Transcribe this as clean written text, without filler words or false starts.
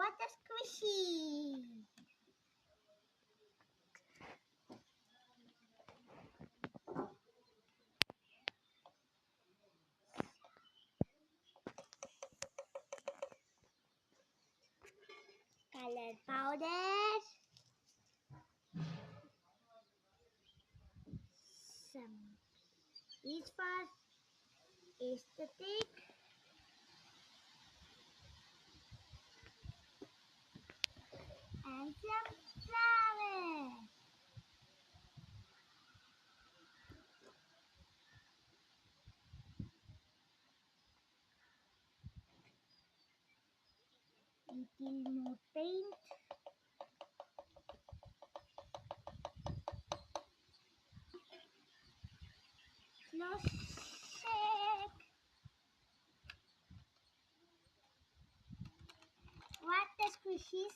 Water squishy. Color powder. Some is for aesthetic. And some flowers. Little more paint. Slow shake. Water squishy